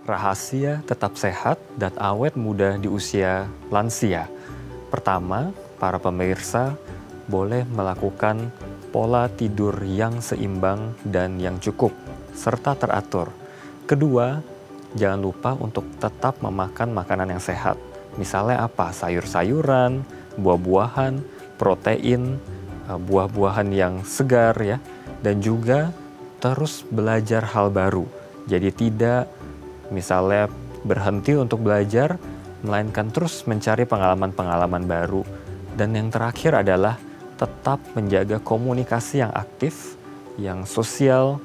Rahasia tetap sehat dan awet muda di usia lansia. Pertama, para pemirsa boleh melakukan pola tidur yang seimbang dan yang cukup, serta teratur. Kedua, jangan lupa untuk tetap memakan makanan yang sehat. Misalnya apa? Sayur-sayuran, buah-buahan, protein, buah-buahan yang segar ya. Dan juga terus belajar hal baru. Jadi tidak misalnya berhenti untuk belajar, melainkan terus mencari pengalaman-pengalaman baru. Dan yang terakhir adalah tetap menjaga komunikasi yang aktif, yang sosial,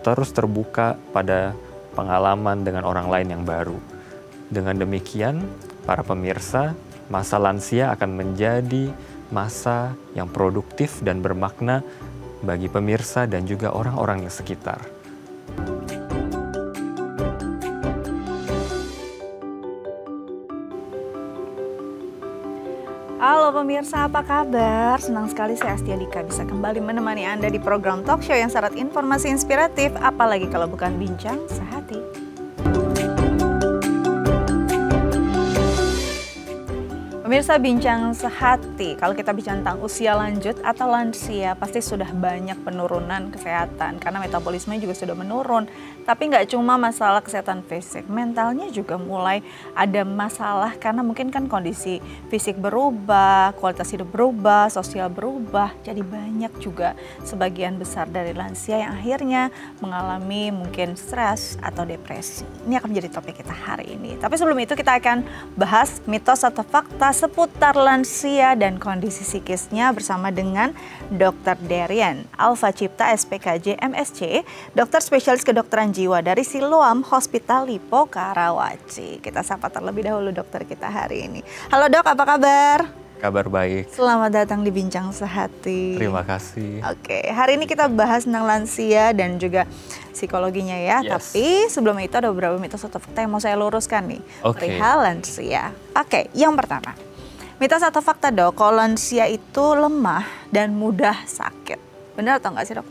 terus terbuka pada pengalaman dengan orang lain yang baru. Dengan demikian, para pemirsa, masa lansia akan menjadi masa yang produktif dan bermakna bagi pemirsa dan juga orang-orang di sekitar. Halo pemirsa, apa kabar? Senang sekali saya Astia Dika bisa kembali menemani Anda di program talk show yang syarat informasi inspiratif, apalagi kalau bukan bincang sehati. Pemirsa, bincang sehati, kalau kita bicara tentang usia lanjut atau lansia, pasti sudah banyak penurunan kesehatan karena metabolisme juga sudah menurun. Tapi nggak cuma masalah kesehatan fisik, mentalnya juga mulai ada masalah karena mungkin kan kondisi fisik berubah, kualitas hidup berubah, sosial berubah. Jadi banyak juga sebagian besar dari lansia yang akhirnya mengalami mungkin stres atau depresi. Ini akan menjadi topik kita hari ini. Tapi sebelum itu kita akan bahas mitos atau fakta seputar lansia dan kondisi psikisnya bersama dengan Dr. Derian Alfa Cipta SPKJ MSc, dokter spesialis kedokteran jiwa dari Siloam Hospital Lipo Karawaci. Kita sapa terlebih dahulu dokter kita hari ini. Halo dok, apa kabar? Kabar baik. Selamat datang di Bincang Sehati. Terima kasih. Oke, hari ini kita bahas tentang lansia dan juga psikologinya ya. Yes. Tapi sebelum itu ada beberapa mitos atau fakta yang mau saya luruskan nih. Perihal lansia. Oke, yang pertama. Mitos atau fakta dok, kalau lansia itu lemah dan mudah sakit. Benar atau enggak sih dok?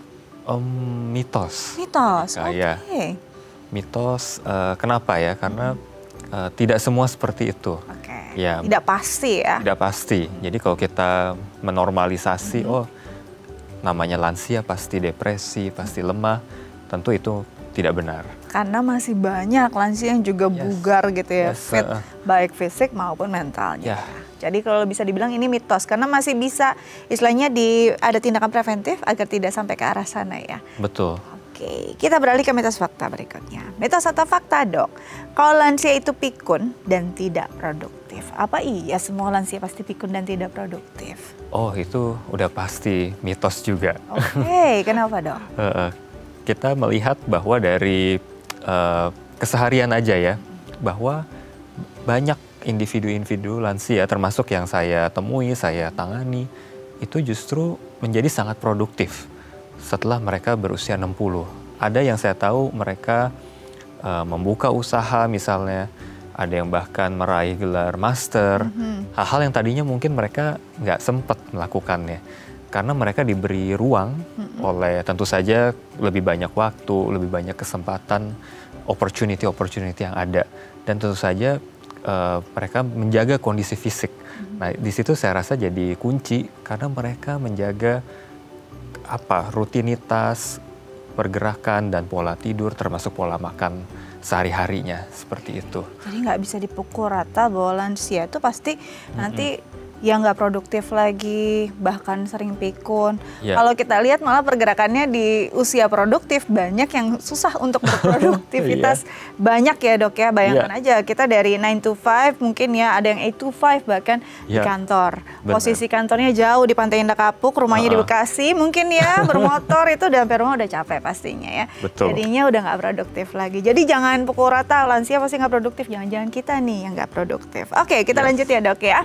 Mitos. Mitos, Kayak oke. mitos, kenapa ya? Karena tidak semua seperti itu. Oke. Ya, Tidak pasti ya. tidak pasti. Jadi kalau kita menormalisasi, oh namanya lansia pasti depresi, pasti lemah, tentu itu tidak benar. Karena masih banyak lansia yang juga bugar gitu ya, fit, baik fisik maupun mentalnya. Jadi kalau bisa dibilang ini mitos, karena masih bisa istilahnya ada tindakan preventif agar tidak sampai ke arah sana ya. Betul. Oke, kita beralih ke mitos fakta berikutnya. Mitos atau fakta dok, kalau lansia itu pikun dan tidak produktif. Apa iya semua lansia pasti pikun dan tidak produktif? Oh itu udah pasti mitos juga. Oke, kenapa dok? Kita melihat bahwa dari keseharian aja ya, bahwa banyak individu-individu lansia termasuk yang saya temui, saya tangani, itu justru menjadi sangat produktif setelah mereka berusia 60. Ada yang saya tahu mereka membuka usaha misalnya, ada yang bahkan meraih gelar master, hal-hal yang tadinya mungkin mereka nggak sempat melakukannya. Karena mereka diberi ruang oleh tentu saja lebih banyak waktu, lebih banyak kesempatan, opportunity yang ada. Dan tentu saja mereka menjaga kondisi fisik. Nah, di situ saya rasa jadi kunci karena mereka menjaga rutinitas, pergerakan dan pola tidur termasuk pola makan sehari-harinya seperti itu. Jadi nggak bisa dipukul rata bahwa lansia itu pasti nanti ya nggak produktif lagi, bahkan sering pikun. Kalau kita lihat malah pergerakannya di usia produktif banyak yang susah untuk berproduktivitas. Banyak ya dok ya, bayangkan aja kita dari 9 to 5 mungkin ya, ada yang 8 to 5 bahkan di kantor. Posisi kantornya jauh di Pantai Indah Kapuk, rumahnya di Bekasi mungkin ya, bermotor itu udah sampai rumah udah capek pastinya ya. Betul. Jadinya udah nggak produktif lagi. Jadi jangan pukul rata lansia pasti nggak produktif, jangan-jangan kita nih yang nggak produktif. Oke, kita lanjut ya dok ya.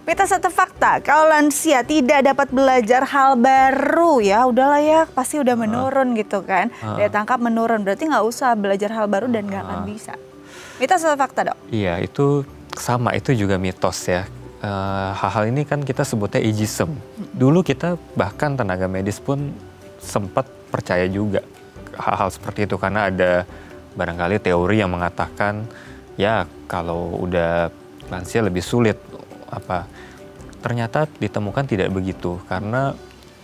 Mitos atau fakta, kalau lansia tidak dapat belajar hal baru ya udahlah ya pasti udah menurun gitu kan. Daya tangkap menurun, berarti nggak usah belajar hal baru dan nggak akan bisa. Mitos atau fakta dok? Iya itu sama, itu juga mitos ya. Hal-hal ini kan kita sebutnya ageism. Dulu kita bahkan tenaga medis pun sempat percaya juga hal-hal seperti itu karena ada barangkali teori yang mengatakan ya kalau udah lansia lebih sulit ternyata ditemukan tidak begitu karena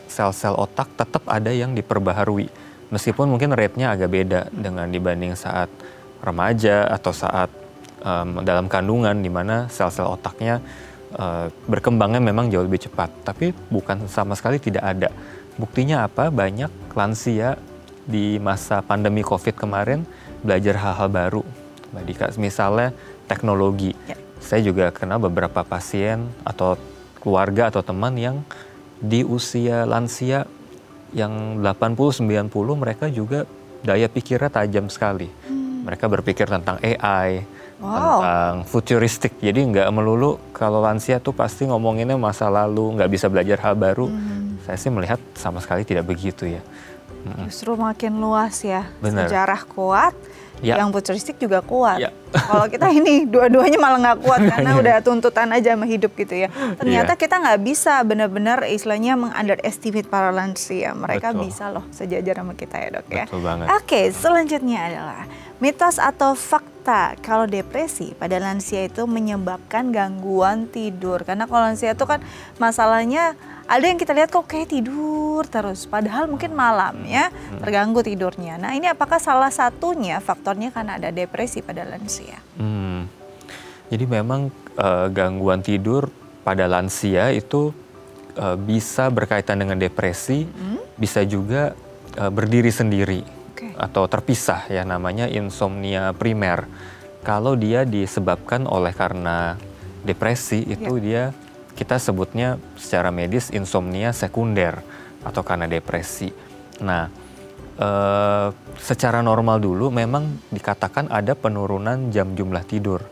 sel-sel otak tetap ada yang diperbaharui meskipun mungkin rate-nya agak beda dengan dibanding saat remaja atau saat dalam kandungan di mana sel-sel otaknya berkembangnya memang jauh lebih cepat, tapi bukan sama sekali tidak ada. Buktinya apa? Banyak lansia di masa pandemi COVID kemarin belajar hal-hal baru. Mbak Dika, misalnya teknologi. Ya. Saya juga kenal beberapa pasien atau keluarga atau teman yang di usia lansia yang 80-90 mereka juga daya pikirnya tajam sekali. Mereka berpikir tentang AI, tentang futuristik. Jadi nggak melulu kalau lansia tuh pasti ngomonginnya masa lalu, nggak bisa belajar hal baru. Saya sih melihat sama sekali tidak begitu ya. Justru makin luas ya. Bener. Sejarah kuat, yang futuristik juga kuat. Ya. Kalau kita ini dua-duanya malah nggak kuat karena udah tuntutan aja sama hidup gitu ya. Ternyata kita nggak bisa benar-benar istilahnya meng-underestimate para lansia. Mereka bisa loh sejajar sama kita ya dok ya. Betul banget. Oke, selanjutnya adalah mitos atau fakta kalau depresi pada lansia itu menyebabkan gangguan tidur. Karena kalau lansia itu kan masalahnya ada yang kita lihat kok kayak tidur terus, padahal mungkin malam ya terganggu tidurnya. Nah ini apakah salah satunya faktornya karena ada depresi pada lansia? Jadi memang gangguan tidur pada lansia itu bisa berkaitan dengan depresi, bisa juga berdiri sendiri atau terpisah ya, namanya insomnia primer. Kalau dia disebabkan oleh karena depresi itu dia kita sebutnya secara medis insomnia sekunder atau karena depresi. Nah, secara normal dulu memang dikatakan ada penurunan jam jumlah tidur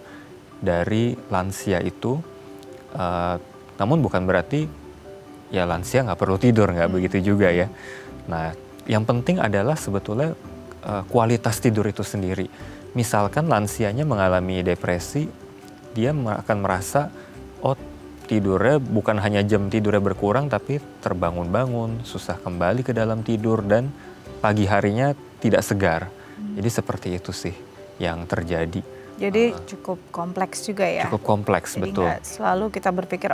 dari lansia itu. Namun bukan berarti ya lansia nggak perlu tidur, nggak begitu juga ya. Nah, yang penting adalah sebetulnya kualitas tidur itu sendiri. Misalkan lansianya mengalami depresi, dia akan merasa tidurnya bukan hanya jam tidurnya berkurang, tapi terbangun-bangun, susah kembali ke dalam tidur, dan pagi harinya tidak segar. Jadi seperti itu sih yang terjadi. Jadi cukup kompleks juga ya? Cukup kompleks, jadi betul. Jadi selalu kita berpikir,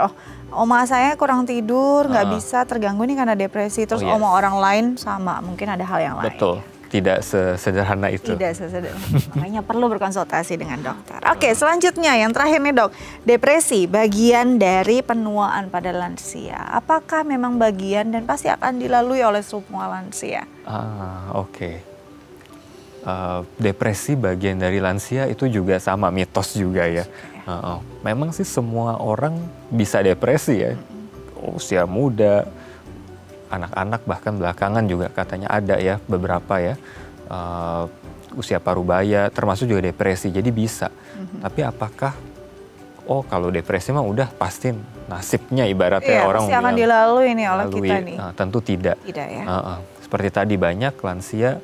oma saya kurang tidur, nggak bisa, terganggu nih karena depresi. Terus oma orang lain sama, mungkin ada hal yang lain. Betul. Tidak sesederhana itu. Tidak sesederhana. Makanya perlu berkonsultasi dengan dokter. Oke, selanjutnya yang terakhir nih dok. Depresi bagian dari penuaan pada lansia. Apakah memang bagian dan pasti akan dilalui oleh semua lansia? Oke. Depresi bagian dari lansia itu juga sama, mitos juga ya. Memang sih semua orang bisa depresi ya. Usia muda, anak-anak bahkan belakangan juga katanya ada ya beberapa ya, usia parubaya termasuk juga depresi, jadi bisa. Tapi apakah kalau depresi mah udah pasti nasibnya ibaratnya orang pasti akan dilalui nih oleh kita nih? Tentu tidak. Tidak ya. Seperti tadi banyak lansia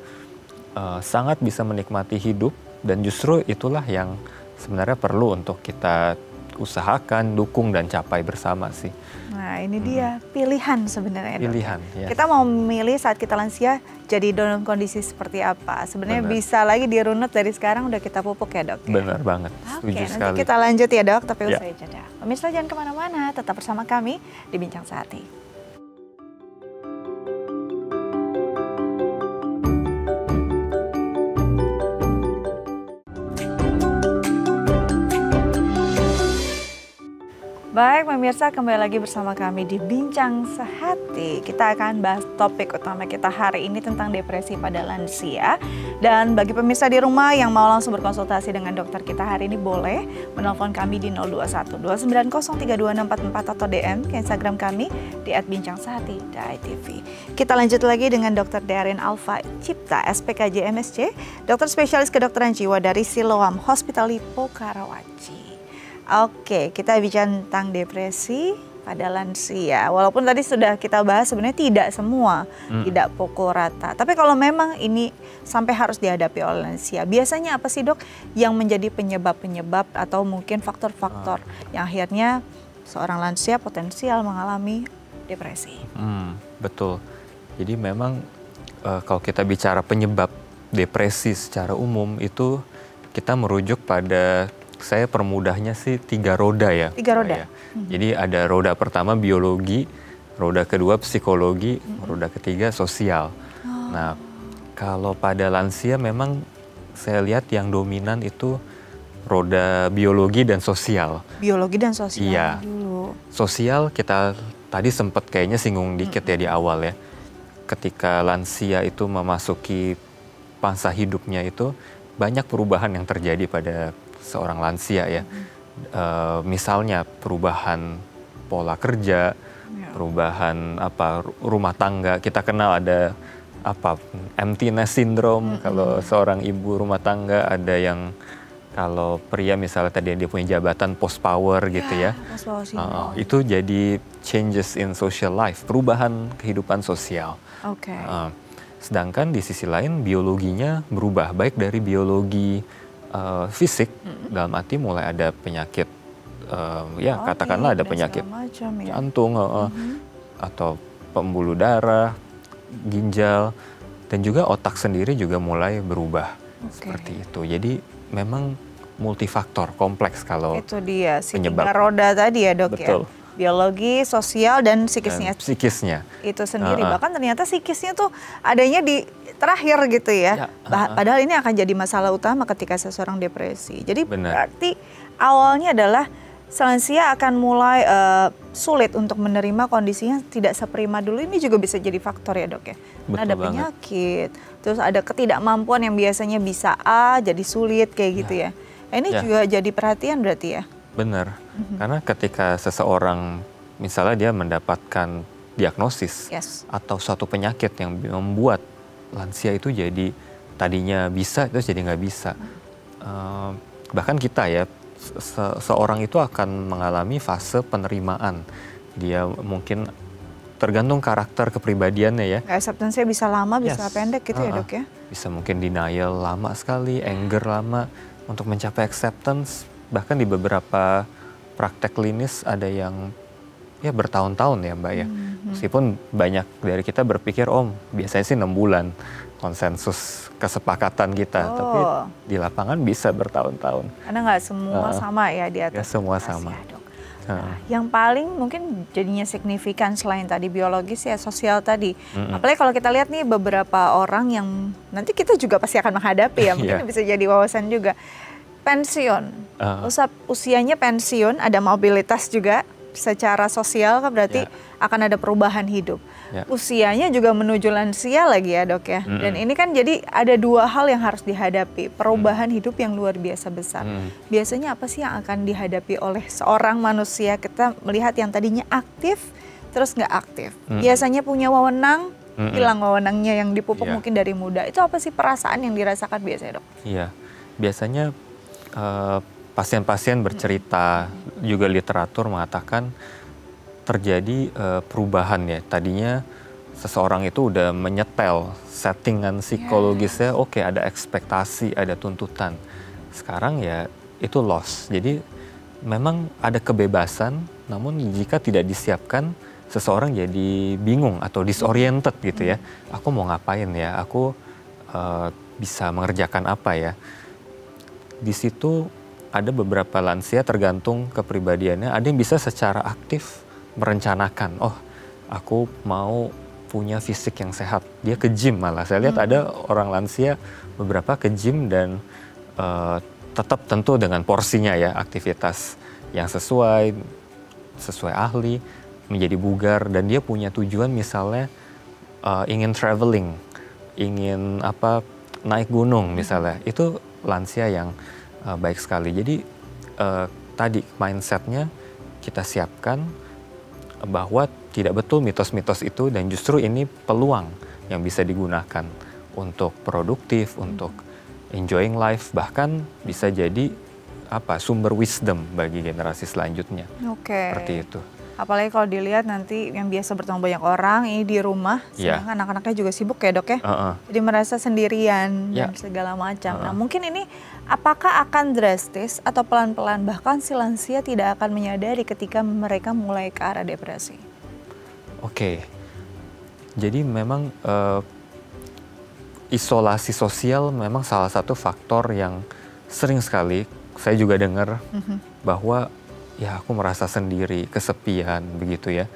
sangat bisa menikmati hidup, dan justru itulah yang sebenarnya perlu untuk kita usahakan, dukung, dan capai bersama sih. Nah ini dia pilihan sebenarnya. Pilihan, ya. Kita mau memilih saat kita lansia jadi dalam kondisi seperti apa. Sebenarnya bisa lagi dirunut dari sekarang udah kita pupuk ya dok. Benar banget, setuju sekali. Nanti kita lanjut ya dok, tapi usai jeda. Pemirsa jangan kemana-mana, tetap bersama kami di Bincang Sehati. Baik pemirsa, kembali lagi bersama kami di Bincang Sehati. Kita akan bahas topik utama kita hari ini tentang depresi pada lansia. Dan bagi pemirsa di rumah yang mau langsung berkonsultasi dengan dokter kita hari ini boleh menelpon kami di 021 290 32644 atau DM ke Instagram kami di @bincangsehati.tv. Kita lanjut lagi dengan Dr. Darin Alfa Cipta, SPKJ MSc, dokter spesialis kedokteran jiwa dari Siloam Hospital Lipo Karawaci. Oke, kita bicara tentang depresi pada lansia. Walaupun tadi sudah kita bahas sebenarnya tidak semua, tidak pukul rata. Tapi kalau memang ini sampai harus dihadapi oleh lansia, biasanya apa sih dok yang menjadi penyebab-penyebab atau mungkin faktor-faktor yang akhirnya seorang lansia potensial mengalami depresi? Betul. Jadi memang kalau kita bicara penyebab depresi secara umum itu kita merujuk pada, saya permudahnya sih 3 roda ya. 3 roda. Ya. Jadi ada roda pertama biologi, roda kedua psikologi, roda ketiga sosial. Nah, kalau pada lansia memang saya lihat yang dominan itu roda biologi dan sosial. Biologi dan sosial Iya. dulu. Sosial kita tadi sempat kayaknya singgung dikit ya di awal ya. Ketika lansia itu memasuki masa hidupnya itu banyak perubahan yang terjadi pada seorang lansia ya. Misalnya perubahan pola kerja, perubahan rumah tangga. Kita kenal ada empty nest syndrome kalau seorang ibu rumah tangga, ada yang kalau pria misalnya tadi dia punya jabatan post power gitu ya. Itu jadi changes in social life, perubahan kehidupan sosial. Sedangkan di sisi lain biologinya berubah, baik dari biologi fisik, dalam arti mulai ada penyakit, katakanlah ada penyakit jantung, atau pembuluh darah, ginjal, dan juga otak sendiri juga mulai berubah seperti itu. Jadi memang multifaktor, kompleks kalau itu dia si penyebab. 3 roda tadi ya dok. Betul. Ya. Biologi, sosial, dan psikisnya. Dan psikisnya. Itu sendiri. Bahkan ternyata psikisnya tuh adanya di terakhir gitu ya. Padahal ini akan jadi masalah utama ketika seseorang depresi. Jadi berarti awalnya adalah lansia akan mulai sulit untuk menerima kondisinya tidak seprima dulu. Ini juga bisa jadi faktor ya dok ya. Ada penyakit, terus ada ketidakmampuan yang biasanya bisa A jadi sulit kayak gitu ya. Ini juga jadi perhatian berarti ya. Benar, karena ketika seseorang misalnya dia mendapatkan diagnosis atau suatu penyakit yang membuat lansia itu jadi tadinya bisa terus jadi nggak bisa. Bahkan kita ya, seorang itu akan mengalami fase penerimaan. Dia mungkin tergantung karakter kepribadiannya ya. Acceptance-nya bisa lama, bisa pendek gitu ya dok ya? Bisa mungkin denial lama sekali, anger lama. Untuk mencapai acceptance, bahkan di beberapa praktek klinis ada yang ya bertahun-tahun ya Mbak ya. Meskipun banyak dari kita berpikir, biasanya sih 6 bulan konsensus kesepakatan kita. Tapi di lapangan bisa bertahun-tahun. Karena nggak semua sama ya di atas. Gak semua sama. Nah, yang paling mungkin jadinya signifikan selain tadi biologis ya sosial tadi. Apalagi kalau kita lihat nih beberapa orang yang nanti kita juga pasti akan menghadapi ya. Mungkin bisa jadi wawasan juga. Pensiun, usianya pensiun, ada mobilitas juga secara sosial kan berarti akan ada perubahan hidup. Usianya juga menuju lansia lagi ya dok ya. Dan ini kan jadi ada 2 hal yang harus dihadapi. Perubahan hidup yang luar biasa besar. Biasanya apa sih yang akan dihadapi oleh seorang manusia? Kita melihat yang tadinya aktif terus nggak aktif. Biasanya punya wewenang, hilang wewenangnya yang dipupuk mungkin dari muda. Itu apa sih perasaan yang dirasakan biasanya dok? Iya, biasanya pasien-pasien bercerita, juga literatur mengatakan terjadi perubahan ya. Tadinya seseorang itu udah menyetel settingan psikologisnya, ada ekspektasi, ada tuntutan. Sekarang ya itu loss. Jadi memang ada kebebasan, namun jika tidak disiapkan, seseorang jadi bingung atau disoriented gitu ya. Aku mau ngapain ya? Aku bisa mengerjakan apa ya? Di situ ada beberapa lansia tergantung kepribadiannya. Ada yang bisa secara aktif merencanakan, aku mau punya fisik yang sehat. Dia ke gym malah. Saya lihat ada orang lansia beberapa ke gym dan tetap tentu dengan porsinya ya, aktivitas yang sesuai ahli, menjadi bugar, dan dia punya tujuan misalnya ingin traveling, ingin naik gunung misalnya. Itu lansia yang baik sekali. Jadi tadi mindsetnya kita siapkan bahwa tidak betul mitos-mitos itu, dan justru ini peluang yang bisa digunakan untuk produktif, untuk enjoying life, bahkan bisa jadi sumber wisdom bagi generasi selanjutnya. Seperti itu. Apalagi kalau dilihat nanti yang biasa bertemu banyak orang ini di rumah, sedangkan anak-anaknya juga sibuk ya dok ya. Jadi merasa sendirian dan segala macam. Nah mungkin ini apakah akan drastis atau pelan-pelan, bahkan si lansia tidak akan menyadari ketika mereka mulai ke arah depresi? Jadi memang isolasi sosial memang salah satu faktor yang sering sekali saya juga dengar bahwa ya aku merasa sendiri, kesepian begitu ya.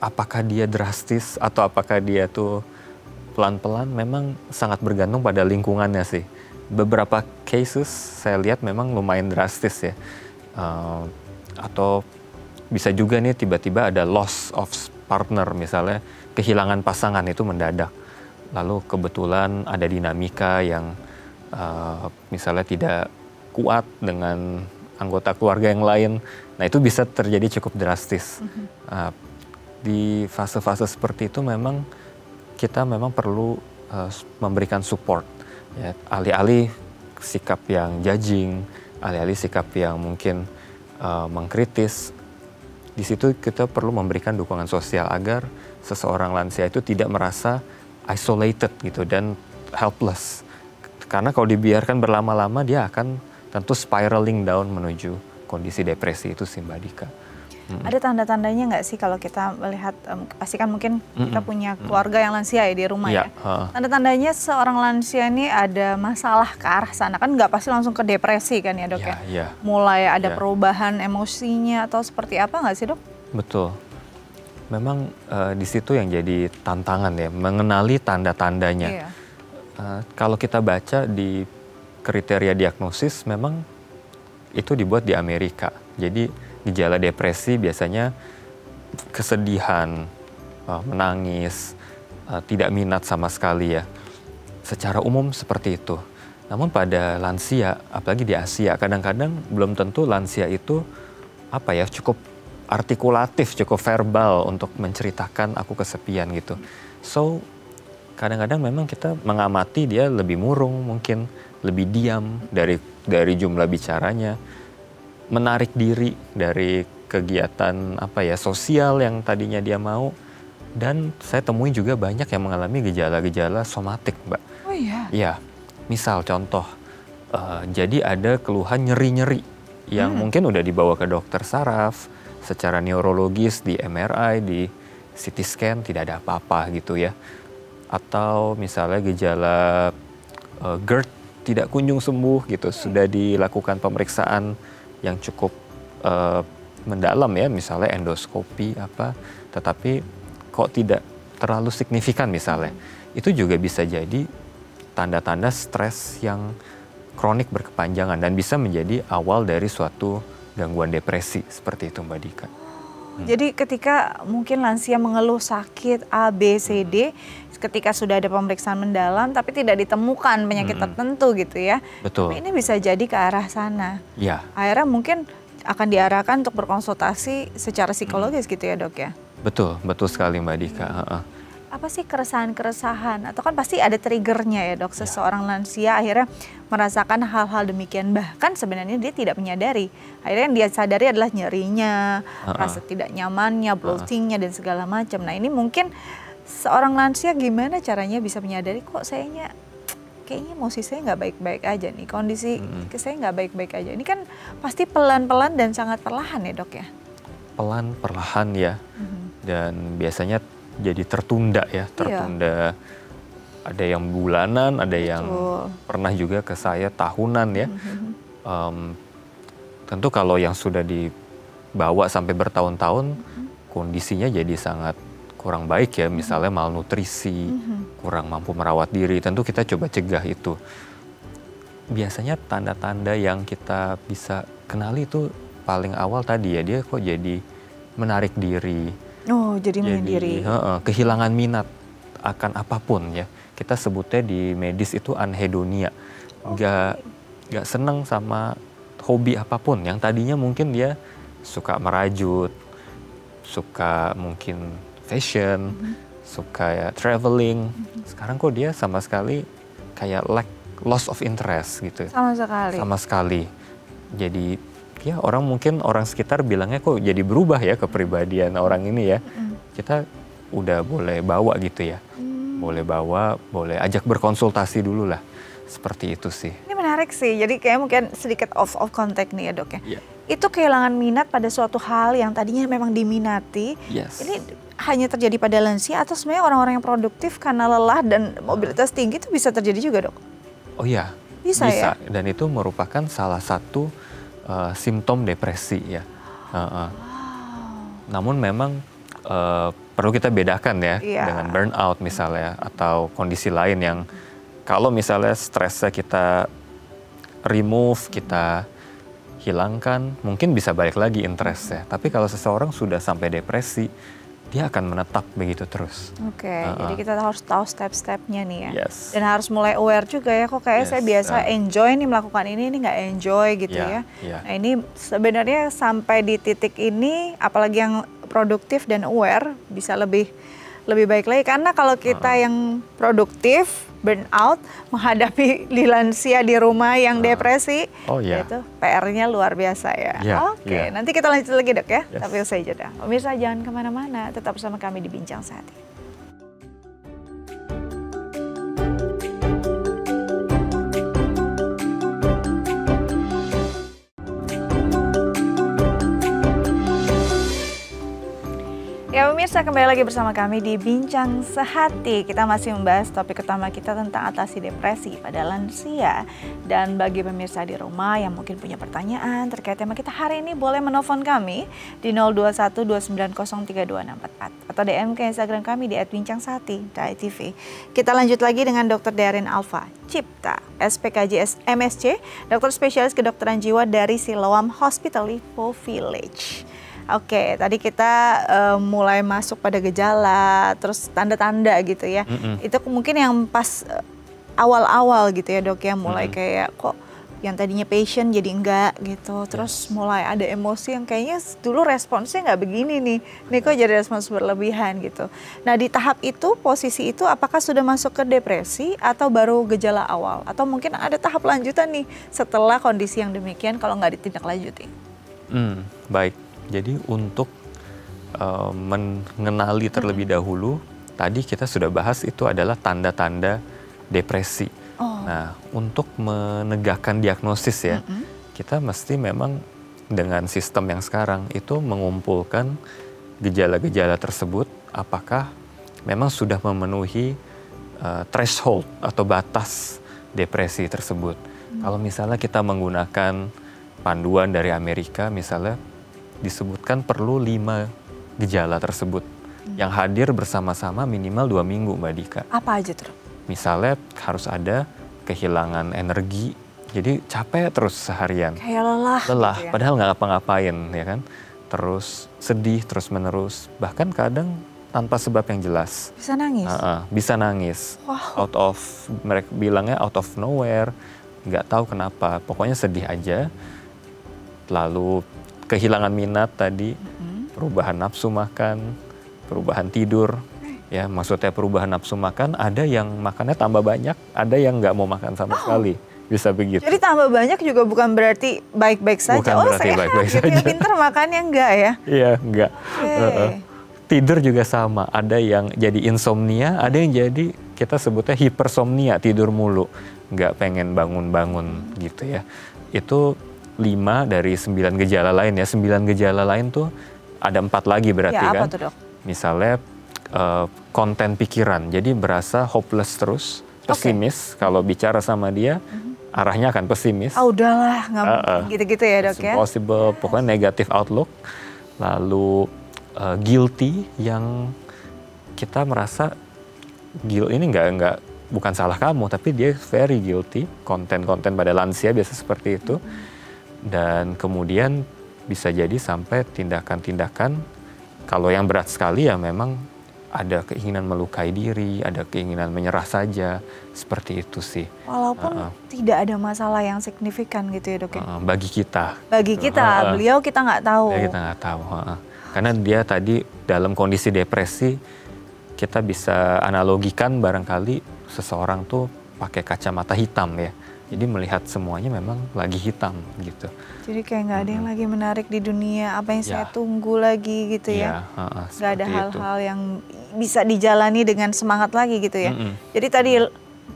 Apakah dia drastis atau apakah dia tuh pelan-pelan, memang sangat bergantung pada lingkungannya sih. Beberapa cases saya lihat memang lumayan drastis ya. Atau bisa juga nih tiba-tiba ada loss of partner, misalnya kehilangan pasangan itu mendadak. Lalu kebetulan ada dinamika yang misalnya tidak kuat dengan anggota keluarga yang lain. Nah itu bisa terjadi cukup drastis. Di fase-fase seperti itu memang kita memang perlu memberikan support. Ya, alih-alih sikap yang judging, alih-alih sikap yang mungkin mengkritis, di situ kita perlu memberikan dukungan sosial agar seseorang lansia itu tidak merasa isolated gitu dan helpless. Karena kalau dibiarkan berlama-lama dia akan tentu spiraling down menuju kondisi depresi itu sih Mbak Dika. Ada tanda-tandanya nggak sih kalau kita melihat, pasti kan mungkin kita punya keluarga yang lansia ya di rumah ya. Tanda-tandanya seorang lansia ini ada masalah ke arah sana, kan nggak pasti langsung ke depresi kan ya dok ya? Mulai ada perubahan emosinya atau seperti apa nggak sih dok? Betul. Memang di situ yang jadi tantangan ya, mengenali tanda-tandanya. Kalau kita baca di kriteria diagnosis memang itu dibuat di Amerika. Jadi gejala depresi biasanya kesedihan, menangis, tidak minat sama sekali ya. Secara umum seperti itu. Namun pada lansia, apalagi di Asia, kadang-kadang belum tentu lansia itu cukup artikulatif, cukup verbal untuk menceritakan aku kesepian gitu. So kadang-kadang memang kita mengamati dia lebih murung, mungkin lebih diam dari jumlah bicaranya, menarik diri dari kegiatan sosial yang tadinya dia mau. Dan saya temui juga banyak yang mengalami gejala-gejala somatik, Mbak. Oh iya? Ya, misal contoh, jadi ada keluhan nyeri-nyeri yang mungkin udah dibawa ke dokter saraf, secara neurologis di MRI, di CT scan tidak ada apa-apa gitu ya. Atau misalnya gejala GERD tidak kunjung sembuh gitu, sudah dilakukan pemeriksaan yang cukup mendalam ya, misalnya endoskopi tetapi kok tidak terlalu signifikan misalnya. Itu juga bisa jadi tanda-tanda stres yang kronik berkepanjangan dan bisa menjadi awal dari suatu gangguan depresi seperti itu Mbak Dika. Jadi ketika mungkin lansia mengeluh sakit A, B, C, D, ketika sudah ada pemeriksaan mendalam tapi tidak ditemukan penyakit tertentu gitu ya. Betul. Tapi ini bisa jadi ke arah sana. Ya. Akhirnya mungkin akan diarahkan untuk berkonsultasi secara psikologis gitu ya dok ya? Betul, betul sekali Mbak Dika. Apa sih keresahan-keresahan? Atau kan pasti ada triggernya ya dok, seseorang lansia akhirnya merasakan hal-hal demikian. Bahkan sebenarnya dia tidak menyadari. Akhirnya yang dia sadari adalah nyerinya, rasa tidak nyamannya, bloatingnya dan segala macam. Nah ini mungkin seorang lansia gimana caranya bisa menyadari kok kayaknya emosi saya nggak baik-baik aja nih, kondisi saya nggak baik-baik aja. Ini kan pasti pelan-pelan dan sangat perlahan ya dok ya? Pelan, perlahan ya. Dan biasanya jadi tertunda ya, tertunda. Ada yang bulanan, ada yang pernah juga ke saya tahunan ya. Tentu kalau yang sudah dibawa sampai bertahun-tahun, kondisinya jadi sangat kurang baik ya, misalnya malnutrisi, kurang mampu merawat diri, tentu kita coba cegah itu. Biasanya tanda-tanda yang kita bisa kenali itu paling awal tadi ya, dia kok jadi menarik diri. Oh, jadi menyendiri. Kehilangan minat akan apapun ya. Kita sebutnya di medis itu anhedonia. Gak seneng sama hobi apapun. Yang tadinya mungkin dia suka merajut, suka mungkin fashion, suka traveling. Sekarang kok dia sama sekali kayak loss of interest gitu. Sama sekali. Sama sekali. Jadi ya orang sekitar bilangnya kok jadi berubah ya kepribadian orang ini ya. Kita udah boleh bawa gitu ya. Boleh bawa, boleh ajak berkonsultasi dulu lah. Seperti itu sih. Ini menarik sih. Jadi kayak mungkin sedikit off contact nih ya dok ya. Yeah. Itu kehilangan minat pada suatu hal yang tadinya memang diminati. Yes. Ini hanya terjadi pada lansia atau sebenarnya orang-orang yang produktif karena lelah dan mobilitas tinggi itu bisa terjadi juga, Dok? Oh iya, bisa ya? Dan itu merupakan salah satu simptom depresi ya. Namun memang perlu kita bedakan ya dengan burnout misalnya atau kondisi lain yang kalau misalnya stresnya kita remove, kita hilangkan, mungkin bisa balik lagi interestnya. Tapi kalau seseorang sudah sampai depresi, dia akan menetap begitu terus. Oke, jadi kita harus tahu step-stepnya nih ya. Yes. Dan harus mulai aware juga ya, kok kayak saya biasa enjoy nih melakukan ini nggak enjoy gitu ya. Nah ini sebenarnya sampai di titik ini, apalagi yang produktif dan aware, bisa lebih baik lagi. Karena kalau kita yang produktif, burnout, menghadapi lansia di rumah yang depresi, itu PR-nya luar biasa ya. Oke, nanti kita lanjut lagi, Dok ya. Tapi usai jeda. Pemirsa jangan kemana-mana, tetap bersama kami di Bincang Sehati. Ya pemirsa, kembali lagi bersama kami di Bincang Sehati. Kita masih membahas topik utama kita tentang atasi depresi pada lansia. Dan bagi pemirsa di rumah yang mungkin punya pertanyaan terkait tema kita hari ini, boleh menelpon kami di 0212903264 atau DM ke Instagram kami di @bincangsehati.tv. Kita lanjut lagi dengan Dr. Darin Alfa Cipta, SPKJ MSc, dokter spesialis kedokteran jiwa dari Siloam Hospital Lipo Village. Oke, tadi kita mulai masuk pada gejala, terus tanda-tanda gitu ya. Itu mungkin yang pas awal-awal gitu ya, Dok ya, mulai kayak kok yang tadinya passion jadi enggak gitu. Terus mulai ada emosi yang kayaknya dulu responsnya nggak begini nih kok jadi respons berlebihan gitu. Nah di tahap itu, posisi itu apakah sudah masuk ke depresi atau baru gejala awal? Atau mungkin ada tahap lanjutan nih setelah kondisi yang demikian kalau nggak ditindaklanjuti? Baik. Jadi untuk mengenali terlebih dahulu, tadi kita sudah bahas itu adalah tanda-tanda depresi. Nah, untuk menegakkan diagnosis ya, kita mesti memang dengan sistem yang sekarang itu mengumpulkan gejala-gejala tersebut, apakah memang sudah memenuhi threshold atau batas depresi tersebut. Kalau misalnya kita menggunakan panduan dari Amerika misalnya, disebutkan perlu 5 gejala tersebut yang hadir bersama-sama minimal 2 minggu, Mbak Dika. Apa aja tuh? Misalnya harus ada kehilangan energi, jadi capek terus seharian. Kayak lelah gitu ya? Padahal nggak ngapa-ngapain ya kan. Terus sedih terus menerus, bahkan kadang tanpa sebab yang jelas. Bisa nangis? Bisa nangis. Wow. Mereka bilangnya out of nowhere, nggak tahu kenapa, pokoknya sedih aja. Lalu kehilangan minat tadi, perubahan nafsu makan, perubahan tidur, ya maksudnya perubahan nafsu makan, ada yang makannya tambah banyak, ada yang nggak mau makan sama sekali, bisa begitu. Jadi tambah banyak juga bukan berarti baik-baik saja, bukan berarti baik-baik saja. Pinter makannya enggak ya? Iya, enggak. Tidur juga sama, ada yang jadi insomnia, ada yang jadi kita sebutnya hipersomnia, tidur mulu, nggak pengen bangun-bangun gitu ya. Itu 5 dari 9 gejala lain ya. 9 gejala lain tuh ada 4 lagi berarti ya, kan. Apa tuh, Dok? Misalnya konten pikiran. Jadi berasa hopeless terus, pesimis. Kalau bicara sama dia, arahnya akan pesimis. Udahlah, nggak gitu-gitu ya, Dok ya. Impossible, pokoknya negative outlook. Lalu guilty, yang kita merasa ini bukan salah kamu, tapi dia very guilty. Konten-konten pada lansia biasa seperti itu. Dan kemudian bisa jadi sampai tindakan-tindakan, kalau yang berat sekali ya memang ada keinginan melukai diri, ada keinginan menyerah saja, seperti itu sih. Walaupun tidak ada masalah yang signifikan gitu ya, Dok ya? Bagi kita. Bagi kita, beliau kita nggak tahu. Kita nggak tahu. Karena dia tadi dalam kondisi depresi, kita bisa analogikan barangkali seseorang tuh pakai kacamata hitam ya. Jadi melihat semuanya memang lagi hitam gitu. Jadi kayak nggak ada yang lagi menarik di dunia, apa yang saya tunggu lagi gitu ya. Nggak ada hal-hal yang bisa dijalani dengan semangat lagi gitu ya. Jadi tadi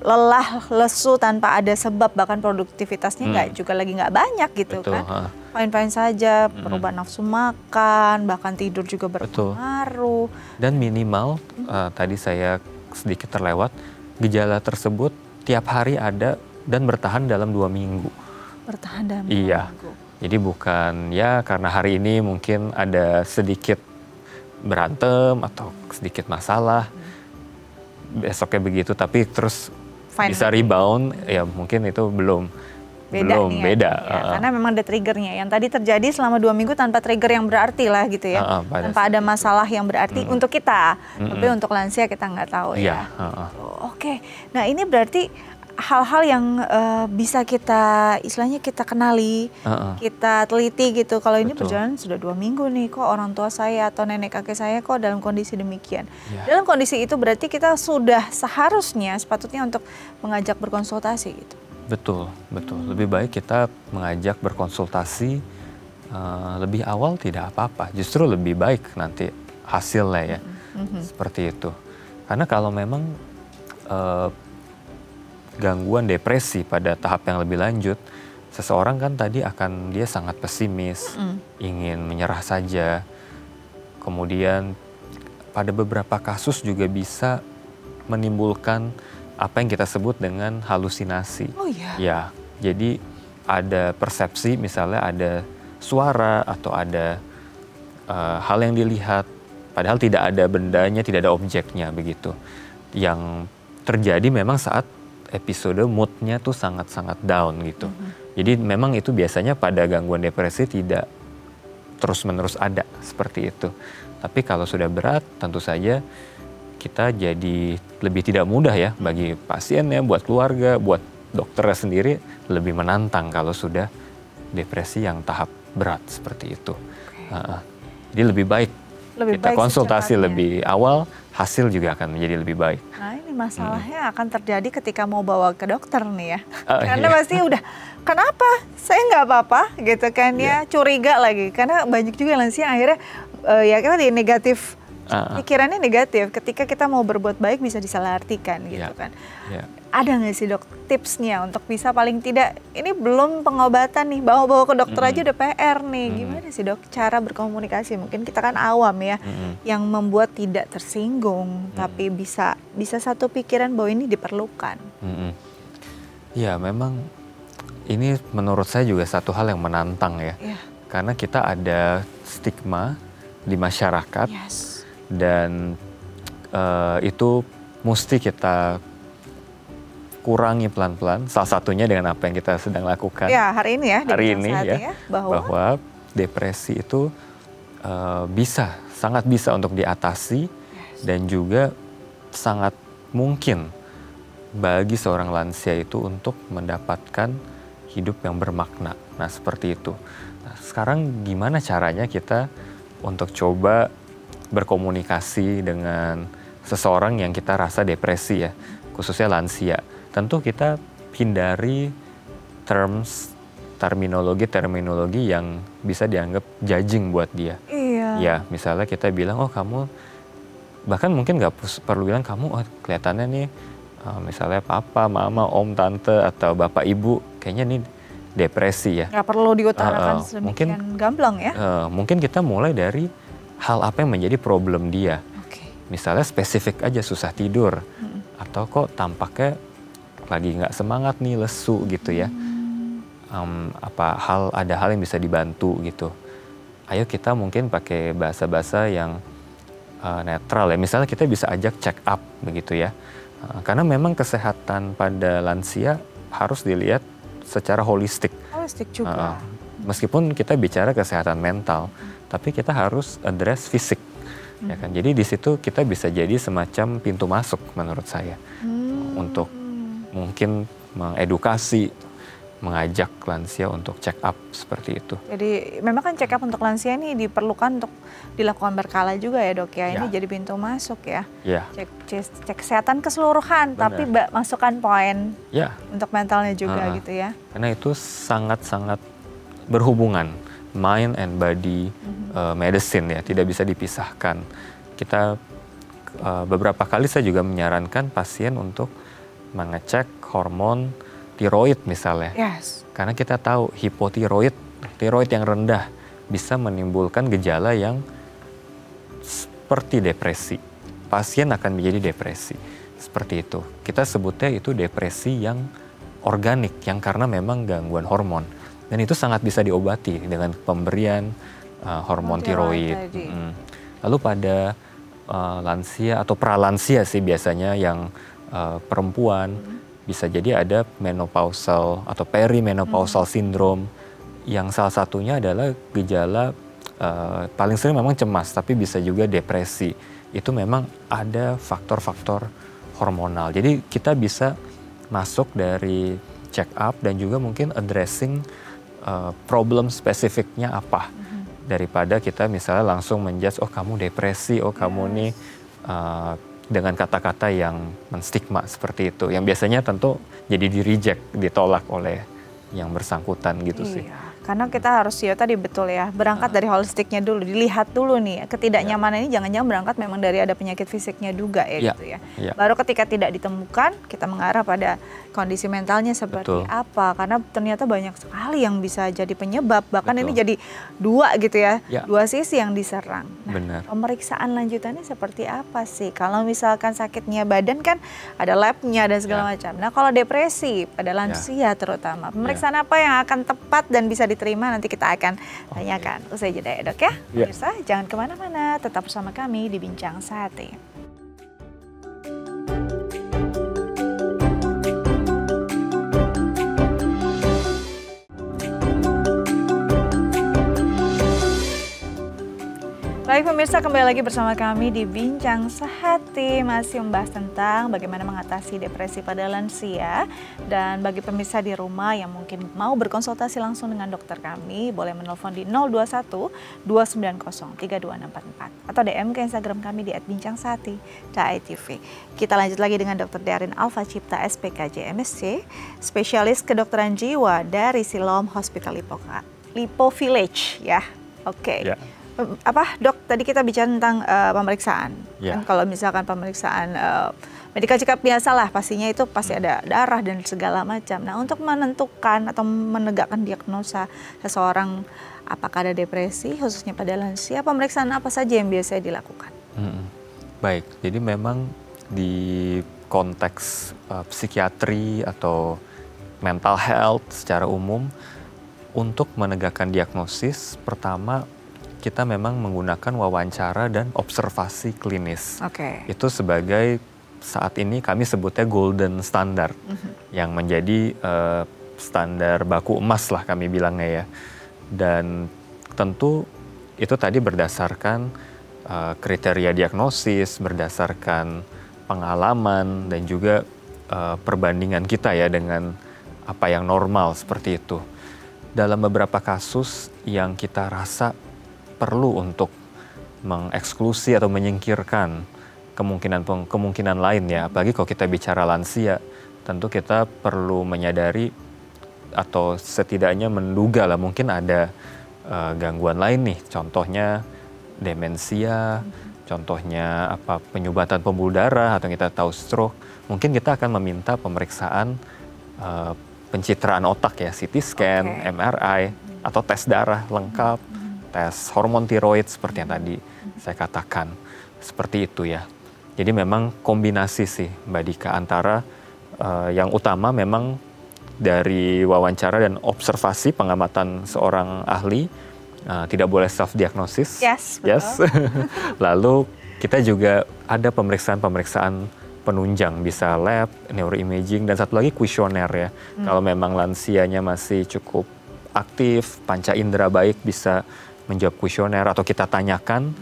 lelah, lesu tanpa ada sebab, bahkan produktivitasnya nggak banyak gitu. Betul, kan. Fine-fine saja, perubahan nafsu makan, bahkan tidur juga berpengaruh. Dan minimal, tadi saya sedikit terlewat, gejala tersebut tiap hari ada dan bertahan dalam 2 minggu. Bertahan dalam 2 minggu. Jadi bukan ya karena hari ini mungkin ada sedikit berantem atau sedikit masalah, besoknya begitu, tapi terus bisa rebound, ya mungkin itu belum beda. Karena memang ada triggernya. Yang tadi terjadi selama 2 minggu tanpa trigger yang berarti lah gitu ya. Tanpa ada masalah yang berarti untuk kita. Tapi untuk lansia kita nggak tahu ya. Oke, nah ini berarti hal-hal yang bisa kita, istilahnya kita kenali, kita teliti gitu. Kalau ini berjalan sudah 2 minggu nih, kok orang tua saya atau nenek kakek saya kok dalam kondisi demikian. Dalam kondisi itu berarti kita sudah seharusnya, sepatutnya untuk mengajak berkonsultasi gitu. Betul. Lebih baik kita mengajak berkonsultasi lebih awal tidak apa-apa. Justru lebih baik nanti hasilnya ya. Seperti itu. Karena kalau memang gangguan depresi pada tahap yang lebih lanjut, seseorang kan tadi dia sangat pesimis, ingin menyerah saja. Kemudian pada beberapa kasus juga bisa menimbulkan apa yang kita sebut dengan halusinasi. Oh iya? Ya, jadi ada persepsi, misalnya ada suara atau ada hal yang dilihat, padahal tidak ada bendanya, tidak ada objeknya begitu. Yang terjadi memang saat episode moodnya tuh sangat-sangat down gitu. Jadi memang itu biasanya pada gangguan depresi tidak terus-menerus ada seperti itu. Tapi kalau sudah berat, tentu saja kita jadi lebih tidak mudah ya bagi pasiennya, buat keluarga, buat dokternya sendiri lebih menantang kalau sudah depresi yang tahap berat seperti itu. Jadi lebih baik kita konsultasi lebih awal, hasil juga akan menjadi lebih baik. Nah ini masalahnya akan terjadi ketika mau bawa ke dokter nih ya. Karena pasti udah, kenapa saya nggak apa-apa gitu kan ya, curiga lagi. Karena banyak juga lansia akhirnya ya kita di negatif, pikirannya negatif. Ketika kita mau berbuat baik bisa disalahartikan gitu kan. Ada nggak sih dok tipsnya untuk bisa paling tidak, ini belum pengobatan nih, bawa-bawa ke dokter aja udah PR nih. Gimana sih dok cara berkomunikasi? Mungkin kita kan awam ya, yang membuat tidak tersinggung, tapi bisa satu pikiran bahwa ini diperlukan. Ya memang ini menurut saya juga satu hal yang menantang ya. Karena kita ada stigma di masyarakat dan itu mesti kita kurangi pelan-pelan, salah satunya dengan apa yang kita sedang lakukan. Ya, hari ini ya, bahwa depresi itu sangat bisa untuk diatasi dan juga sangat mungkin bagi seorang lansia itu untuk mendapatkan hidup yang bermakna. Nah, seperti itu. Nah, sekarang gimana caranya kita untuk coba berkomunikasi dengan seseorang yang kita rasa depresi ya, khususnya lansia. Tentu kita hindari terminologi yang bisa dianggap judging buat dia. Ya, misalnya kita bilang, oh kamu, bahkan mungkin nggak perlu bilang kamu, oh kelihatannya nih, misalnya papa, mama, om, tante, atau bapak, ibu, kayaknya nih depresi ya. Nggak perlu diutarakan sedemikian gamblang ya. Mungkin kita mulai dari hal apa yang menjadi problem dia. Misalnya spesifik aja, susah tidur, atau kok tampaknya lagi nggak semangat nih, lesu gitu ya. Ada hal yang bisa dibantu gitu. Ayo kita mungkin pakai bahasa-bahasa yang netral ya. Misalnya kita bisa ajak check up begitu ya. Karena memang kesehatan pada lansia harus dilihat secara holistik. Holistik juga. Meskipun kita bicara kesehatan mental, tapi kita harus address fisik. Ya kan? Jadi di situ kita bisa jadi semacam pintu masuk menurut saya untuk mungkin mengedukasi, mengajak lansia untuk check up seperti itu. Jadi memang kan check up untuk lansia ini diperlukan untuk dilakukan berkala juga ya dok ya. Ini jadi pintu masuk ya. Cek kesehatan keseluruhan, tapi masukkan poin untuk mentalnya juga gitu ya. Karena itu sangat-sangat berhubungan, mind and body medicine ya, tidak bisa dipisahkan. Kita beberapa kali saya juga menyarankan pasien untuk mengecek hormon tiroid misalnya. Yes. Karena kita tahu hipotiroid, tiroid yang rendah bisa menimbulkan gejala yang seperti depresi. Pasien akan menjadi depresi. Seperti itu. Kita sebutnya itu depresi yang organik, yang karena memang gangguan hormon. Dan itu sangat bisa diobati dengan pemberian hormon tiroid. Lalu pada lansia atau pralansia sih biasanya yang perempuan bisa jadi ada menopausal atau perimenopausal syndrome yang salah satunya adalah gejala paling sering memang cemas, tapi bisa juga depresi. Itu memang ada faktor-faktor hormonal. Jadi kita bisa masuk dari check up dan juga mungkin addressing problem spesifiknya apa. Daripada kita misalnya langsung menjudge, oh kamu depresi, oh kamu nih dengan kata-kata yang menstigma seperti itu. Yang biasanya tentu jadi di-reject, ditolak oleh yang bersangkutan gitu sih. Karena kita harus ya tadi betul ya, berangkat dari holistiknya dulu, dilihat dulu nih ketidaknyamanan ini jangan-jangan berangkat memang dari ada penyakit fisiknya juga ya gitu ya. Baru ketika tidak ditemukan kita mengarah pada kondisi mentalnya seperti apa, karena ternyata banyak sekali yang bisa jadi penyebab, bahkan ini jadi dua gitu ya, dua sisi yang diserang. Nah, pemeriksaan lanjutannya seperti apa sih? Kalau misalkan sakitnya badan kan ada labnya dan segala macam. Nah kalau depresi pada lansia terutama, pemeriksaan apa yang akan tepat dan bisa diterima nanti kita akan tanyakan usai jeda ya dok ya. Pemirsa jangan kemana-mana, tetap bersama kami di Bincang Sehati. Baik pemirsa, kembali lagi bersama kami di Bincang Sehati, masih membahas tentang bagaimana mengatasi depresi pada lansia. Dan bagi pemirsa di rumah yang mungkin mau berkonsultasi langsung dengan dokter kami, boleh menelpon di 021 290 32644 atau DM ke Instagram kami di @bincangsehati.tv. Kita lanjut lagi dengan Dr. Darin Alfa Cipta, SPKJ MSc, spesialis kedokteran jiwa dari Siloam Hospital Lipo Village ya. Oke. Apa dok, tadi kita bicara tentang pemeriksaan. Kan kalau misalkan pemeriksaan medical check up biasa lah, pastinya itu pasti ada darah dan segala macam. Nah untuk menentukan atau menegakkan diagnosa seseorang apakah ada depresi khususnya pada lansia, pemeriksaan apa saja yang biasa dilakukan? Baik, jadi memang di konteks psikiatri atau mental health secara umum, untuk menegakkan diagnosis pertama kita memang menggunakan wawancara dan observasi klinis. Itu sebagai saat ini kami sebutnya golden standard, yang menjadi standar baku emas lah kami bilangnya ya. Dan tentu itu tadi berdasarkan kriteria diagnosis, berdasarkan pengalaman dan juga perbandingan kita ya dengan apa yang normal seperti itu. Dalam beberapa kasus yang kita rasa perlu untuk mengeksklusi atau menyingkirkan kemungkinan lain ya, apalagi kalau kita bicara lansia, tentu kita perlu menyadari atau setidaknya menduga lah mungkin ada gangguan lain nih, contohnya demensia, contohnya penyumbatan pembuluh darah atau kita tahu stroke, mungkin kita akan meminta pemeriksaan pencitraan otak ya, CT scan, MRI atau tes darah lengkap, tes hormon tiroid seperti yang tadi saya katakan, seperti itu ya. Jadi memang kombinasi sih Mbak Dika antara yang utama memang dari wawancara dan observasi pengamatan seorang ahli, tidak boleh self-diagnosis. Yes. Lalu kita juga ada pemeriksaan penunjang, bisa lab, neuroimaging, dan satu lagi kuesioner ya. Kalau memang lansianya masih cukup aktif, panca indera baik, bisa menjawab kuesioner atau kita tanyakan,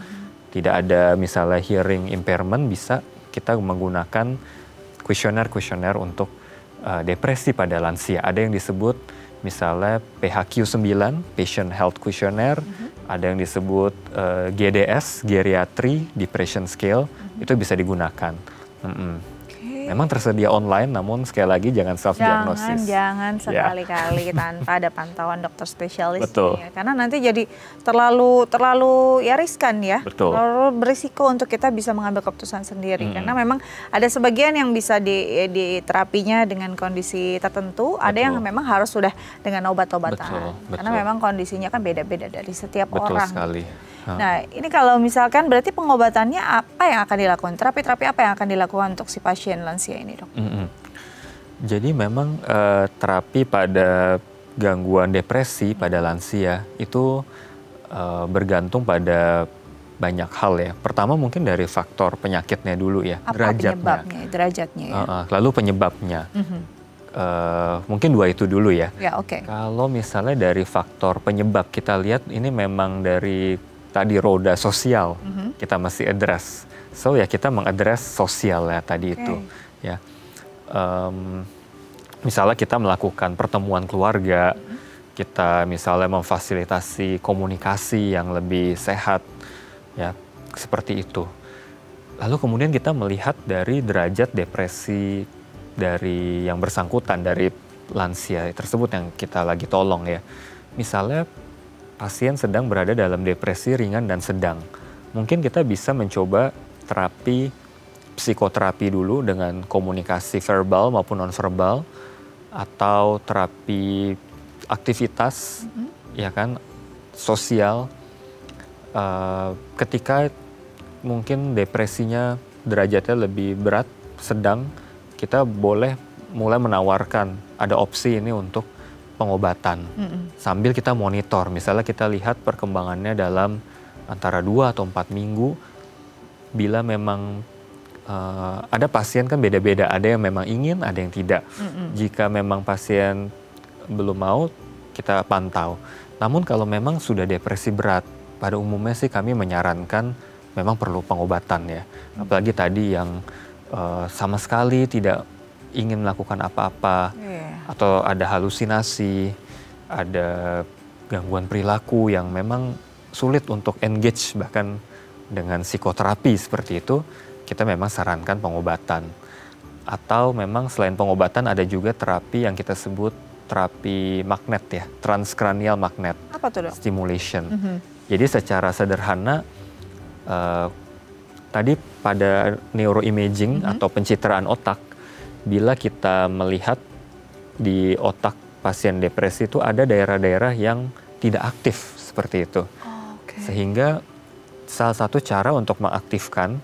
tidak ada misalnya hearing impairment, bisa kita menggunakan kuesioner untuk depresi pada lansia. Ada yang disebut misalnya PHQ-9, Patient Health Questionnaire, ada yang disebut GDS, Geriatry Depression Scale, itu bisa digunakan. Memang tersedia online, namun sekali lagi jangan self-diagnosis. Jangan sekali-kali tanpa ada pantauan dokter spesialis. Betul. Ya. Karena nanti jadi terlalu ya riskan ya. Betul. Terlalu berisiko untuk kita bisa mengambil keputusan sendiri. Karena memang ada sebagian yang bisa diterapinya dengan kondisi tertentu, ada yang memang harus sudah dengan obat-obatan. Betul. Karena memang kondisinya kan beda-beda dari setiap Betul orang. sekali. Nah, ini kalau misalkan berarti pengobatannya apa yang akan dilakukan? Terapi-terapi apa yang akan dilakukan untuk si pasien lansia ini, Dok? Jadi memang terapi pada gangguan depresi pada lansia itu bergantung pada banyak hal ya. Pertama mungkin dari faktor penyakitnya dulu ya, apa derajatnya ya? Lalu penyebabnya. Mungkin dua itu dulu ya. Ya, oke. Kalau misalnya dari faktor penyebab kita lihat ini memang dari tadi roda sosial kita masih address. So ya kita mengadres sosial ya tadi itu ya. Misalnya kita melakukan pertemuan keluarga, kita misalnya memfasilitasi komunikasi yang lebih sehat ya, seperti itu. Lalu kemudian kita melihat dari derajat depresi dari yang bersangkutan, dari lansia tersebut yang kita lagi tolong ya. Misalnya pasien sedang berada dalam depresi ringan dan sedang. Mungkin kita bisa mencoba terapi psikoterapi dulu dengan komunikasi verbal maupun nonverbal, atau terapi aktivitas ya kan sosial ketika mungkin depresinya derajatnya lebih berat, sedang, kita boleh mulai menawarkan ada opsi ini untuk pengobatan. Sambil kita monitor, misalnya kita lihat perkembangannya dalam antara 2 atau 4 minggu. Bila memang ada pasien kan beda-beda, ada yang memang ingin, ada yang tidak. Jika memang pasien belum mau, kita pantau. Namun kalau memang sudah depresi berat, pada umumnya sih kami menyarankan memang perlu pengobatan ya. Apalagi tadi yang sama sekali tidak ingin melakukan apa-apa, atau ada halusinasi, ada gangguan perilaku yang memang sulit untuk engage bahkan dengan psikoterapi seperti itu, kita memang sarankan pengobatan. Atau memang selain pengobatan ada juga terapi yang kita sebut terapi magnet ya, transkranial magnet. Apa tuh, Dok? Stimulation. Jadi secara sederhana tadi pada neuroimaging atau pencitraan otak, bila kita melihat di otak pasien depresi itu ada daerah-daerah yang tidak aktif seperti itu. Sehingga salah satu cara untuk mengaktifkan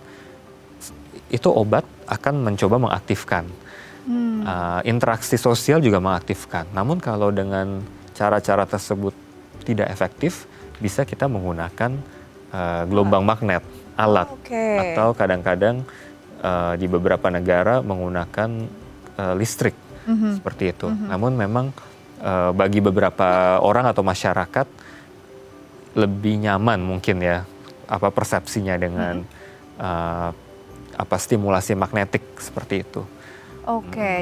itu obat akan mencoba mengaktifkan. Interaksi sosial juga mengaktifkan. Namun kalau dengan cara-cara tersebut tidak efektif, bisa kita menggunakan gelombang magnet, alat. Atau kadang-kadang di beberapa negara menggunakan listrik. Seperti itu. Namun memang bagi beberapa orang atau masyarakat lebih nyaman mungkin ya persepsinya dengan stimulasi magnetik seperti itu.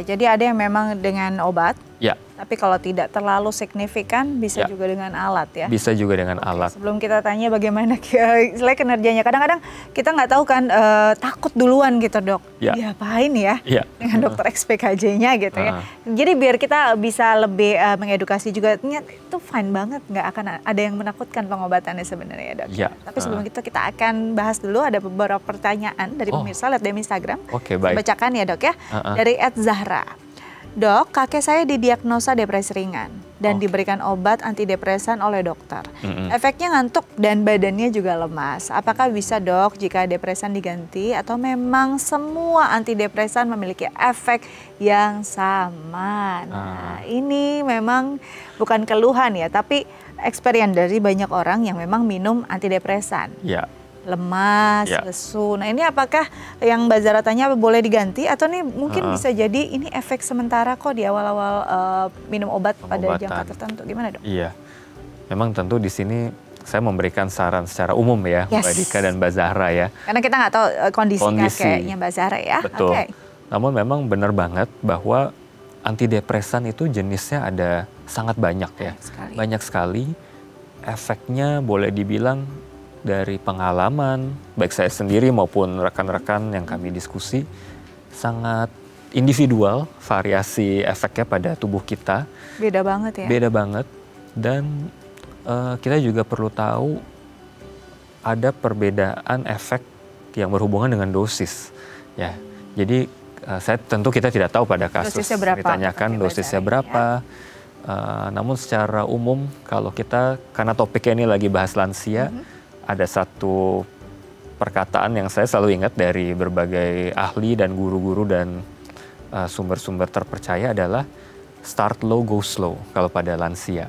Jadi ada yang memang dengan obat. Ya. Tapi kalau tidak terlalu signifikan bisa juga dengan alat ya. Bisa juga dengan alat. Sebelum kita tanya bagaimana kinerjanya, kadang-kadang kita nggak tahu kan, takut duluan gitu, Dok. Diapain ya dengan dokter XPKJ-nya gitu ya. Jadi biar kita bisa lebih mengedukasi juga, itu fine banget, nggak akan ada yang menakutkan pengobatannya sebenarnya, Dok. Tapi sebelum itu kita akan bahas dulu, ada beberapa pertanyaan dari pemirsa lihat di Instagram. Baik. Bacakan ya, Dok ya. Dari @Zahra. Dok, kakek saya didiagnosa depresi ringan dan diberikan obat antidepresan oleh dokter. Efeknya ngantuk dan badannya juga lemas. Apakah bisa, Dok, jika depresan diganti atau memang semua antidepresan memiliki efek yang sama? Nah, ini memang bukan keluhan ya, tapi experience dari banyak orang yang memang minum antidepresan. Lemas, lesu. Nah, ini apakah yang Mbak Zahra tanya boleh diganti atau nih mungkin bisa jadi ini efek sementara kok di awal-awal minum obat pada jangka tertentu. Gimana, Dok? Iya. Memang tentu di sini saya memberikan saran secara umum ya, Mbak Dika dan Mbak Zahra ya. Karena kita nggak tahu kondisi kakeknya Mbak Zahra ya. Betul. Namun memang benar banget bahwa antidepresan itu jenisnya ada sangat banyak ya. Banyak sekali. Efeknya boleh dibilang dari pengalaman, baik saya sendiri maupun rekan-rekan yang kami diskusi, sangat individual, variasi efeknya pada tubuh kita. Beda banget ya? Beda banget. Dan kita juga perlu tahu ada perbedaan efek yang berhubungan dengan dosis. Ya, jadi tentu kita tidak tahu pada kasus ditanyakan dosisnya berapa. Namun secara umum kalau kita, karena topiknya ini lagi bahas lansia, ada satu perkataan yang saya selalu ingat dari berbagai ahli dan guru-guru dan sumber-sumber terpercaya adalah start low, go slow kalau pada lansia.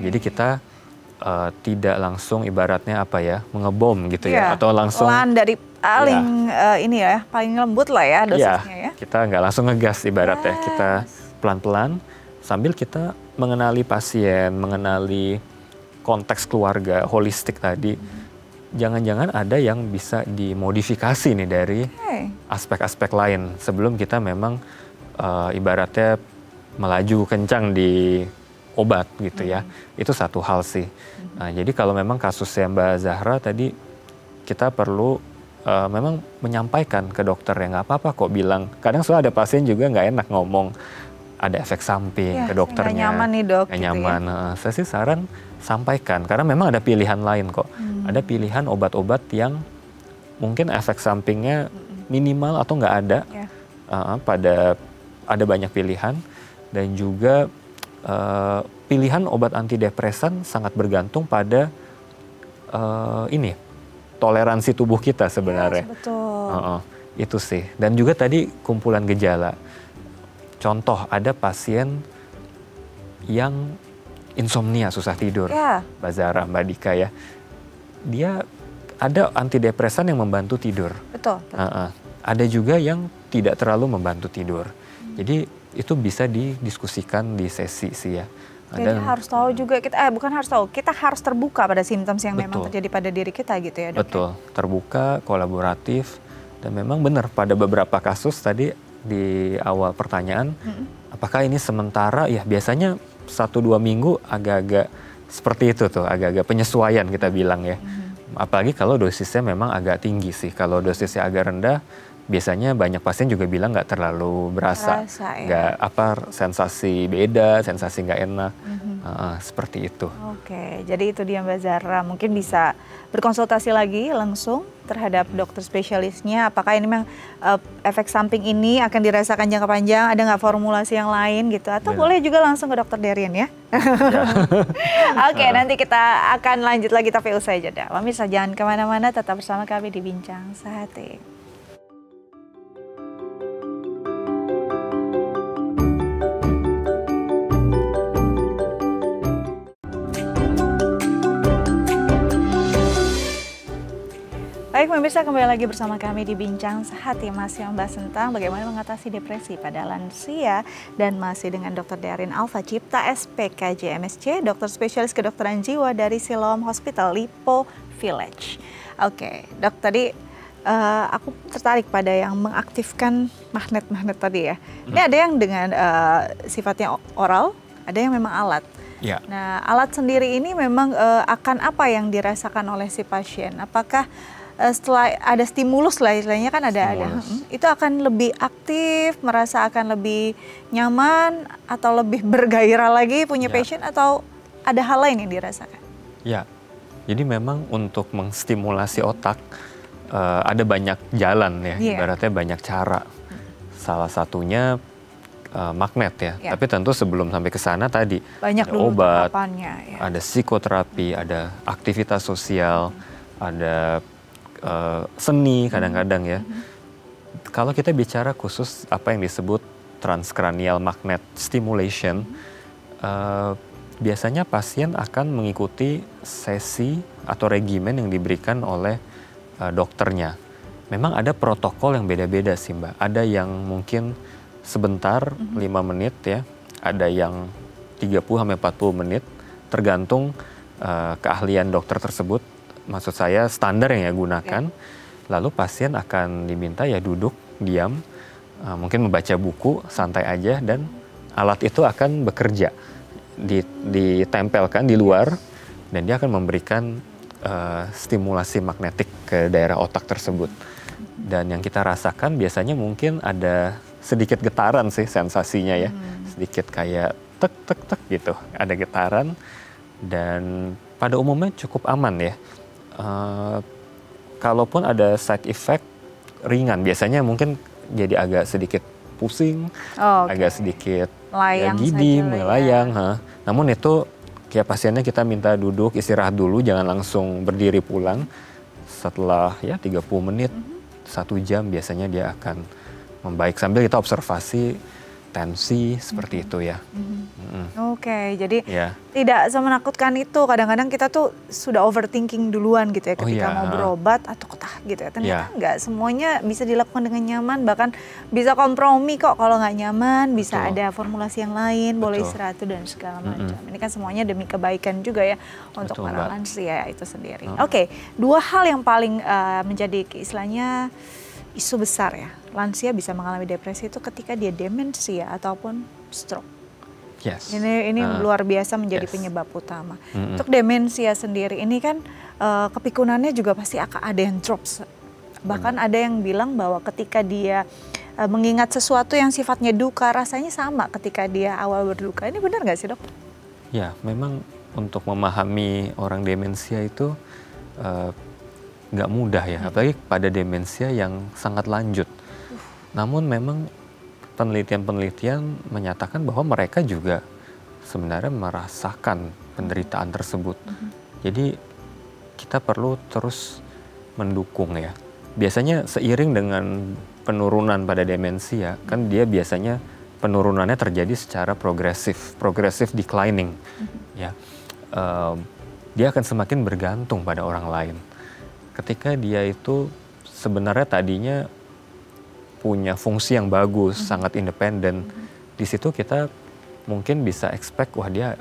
Jadi kita tidak langsung ibaratnya apa ya, mengebom gitu ya, atau langsung pelan dari paling ini ya, paling lembut lah ya dosisnya ya. Kita nggak langsung ngegas ibaratnya, kita pelan-pelan sambil kita mengenali pasien, mengenali konteks keluarga holistik tadi. Jangan-jangan ada yang bisa dimodifikasi nih dari aspek-aspek lain sebelum kita memang ibaratnya melaju kencang di obat gitu ya. Itu satu hal sih. Nah, jadi kalau memang kasusnya Mbak Zahra tadi, kita perlu memang menyampaikan ke dokter ya, nggak apa-apa kok bilang. Kadang soalnya ada pasien juga nggak enak ngomong, ada efek samping ke dokternya. Nggak nyaman nih dok. Nggak nyaman. Saya sih saran sampaikan, karena memang ada pilihan lain kok. Ada pilihan obat-obat yang mungkin efek sampingnya minimal atau nggak ada. Ada banyak pilihan, dan juga pilihan obat antidepresan sangat bergantung pada toleransi tubuh kita sebenarnya. Betul. Itu sih. Dan juga tadi kumpulan gejala. Contoh, ada pasien yang insomnia, susah tidur, Mbak Zahra, Mbak Dika ya. Dia ada antidepresan yang membantu tidur. Betul. Ada juga yang tidak terlalu membantu tidur. Jadi itu bisa didiskusikan di sesi sih ya. Jadi harus tahu juga kita, bukan harus tahu, kita harus terbuka pada simptom yang memang terjadi pada diri kita gitu ya dok. Betul, terbuka, kolaboratif, dan memang benar pada beberapa kasus tadi di awal pertanyaan, apakah ini sementara? Ya biasanya 1-2 minggu agak-agak seperti itu tuh, agak-agak penyesuaian kita bilang ya. Apalagi kalau dosisnya memang agak tinggi sih. Kalau dosisnya agak rendah, biasanya banyak pasien juga bilang nggak terlalu berasa, nggak sensasi beda, sensasi nggak enak, seperti itu. Oke, jadi itu dia Mbak Zahra. Mungkin bisa berkonsultasi lagi langsung terhadap dokter spesialisnya. Apakah ini memang efek samping ini akan dirasakan jangka panjang? Ada nggak formulasi yang lain gitu? Atau boleh juga langsung ke dokter Darian ya? Oke, nanti kita akan lanjut lagi tapi usai jeda. Pemirsa jangan kemana-mana, tetap bersama kami di Bincang Sehati. Baik pemirsa, kembali lagi bersama kami di Bincang Sehati, masih membahas tentang bagaimana mengatasi depresi pada lansia, dan masih dengan Dr. Darian Alfa Cipta, SPKJ MSc, dokter spesialis kedokteran jiwa dari Siloam Hospital Lipo Village. Oke, dok, tadi aku tertarik pada yang mengaktifkan magnet-magnet tadi ya. Ini ada yang dengan sifatnya oral, ada yang memang alat. Ya. Nah, alat sendiri ini memang akan apa yang dirasakan oleh si pasien? Apakah setelah ada stimulus lah istilahnya kan ada itu akan lebih aktif, merasa akan lebih nyaman atau lebih bergairah lagi punya passion, atau ada hal lain yang dirasakan? Ya, jadi memang untuk menstimulasi otak ada banyak jalan ya, ibaratnya banyak cara. Salah satunya magnet ya. Tapi tentu sebelum sampai ke sana tadi banyak ada obat, ada psikoterapi, ada aktivitas sosial, ada seni kadang-kadang ya. Kalau kita bicara khusus apa yang disebut transcranial magnet stimulation, biasanya pasien akan mengikuti sesi atau regimen yang diberikan oleh dokternya. Memang ada protokol yang beda-beda sih Mbak. Ada yang mungkin sebentar, 5 menit ya. Ada yang 30-40 menit, tergantung keahlian dokter tersebut. Maksud saya standar yang gunakan. Lalu pasien akan diminta ya duduk, diam, mungkin membaca buku, santai aja, dan alat itu akan bekerja. Ditempelkan di luar, dan dia akan memberikan stimulasi magnetik ke daerah otak tersebut. Dan yang kita rasakan biasanya mungkin ada sedikit getaran sih sensasinya ya. Sedikit kayak tek tek tek gitu, ada getaran dan pada umumnya cukup aman ya. Kalaupun ada side effect ringan, biasanya mungkin jadi agak sedikit pusing, agak sedikit melayang gidi, saja melayang. Namun itu kayak pasiennya kita minta duduk istirahat dulu, jangan langsung berdiri pulang. Setelah ya 30 menit, 1 jam biasanya dia akan membaik sambil kita observasi tensi seperti itu ya. Oke, jadi tidak semenakutkan itu. Kadang-kadang kita tuh sudah overthinking duluan gitu ya ketika mau berobat atau gitu ya. Ternyata enggak, semuanya bisa dilakukan dengan nyaman, bahkan bisa kompromi kok kalau nggak nyaman, bisa ada formulasi yang lain, boleh istirahat dan segala macam. Ini kan semuanya demi kebaikan juga ya untuk para lansia itu sendiri. Oke, 2 hal yang paling menjadi istilahnya isu besar ya, lansia bisa mengalami depresi itu ketika dia demensia ataupun stroke. Ini luar biasa menjadi penyebab utama. Untuk demensia sendiri ini kan kepikunannya juga pasti akan ada yang drop. Bahkan ada yang bilang bahwa ketika dia mengingat sesuatu yang sifatnya duka, rasanya sama ketika dia awal berduka. Ini benar nggak sih, Dok? Ya, memang untuk memahami orang demensia itu nggak mudah ya, apalagi pada demensia yang sangat lanjut. Namun memang penelitian-penelitian menyatakan bahwa mereka juga sebenarnya merasakan penderitaan tersebut. Jadi kita perlu terus mendukung ya. Biasanya seiring dengan penurunan pada demensia, kan dia biasanya penurunannya terjadi secara progresif declining. Ya, dia akan semakin bergantung pada orang lain. Ketika dia itu sebenarnya tadinya punya fungsi yang bagus, sangat independen, di situ kita mungkin bisa expect, wah dia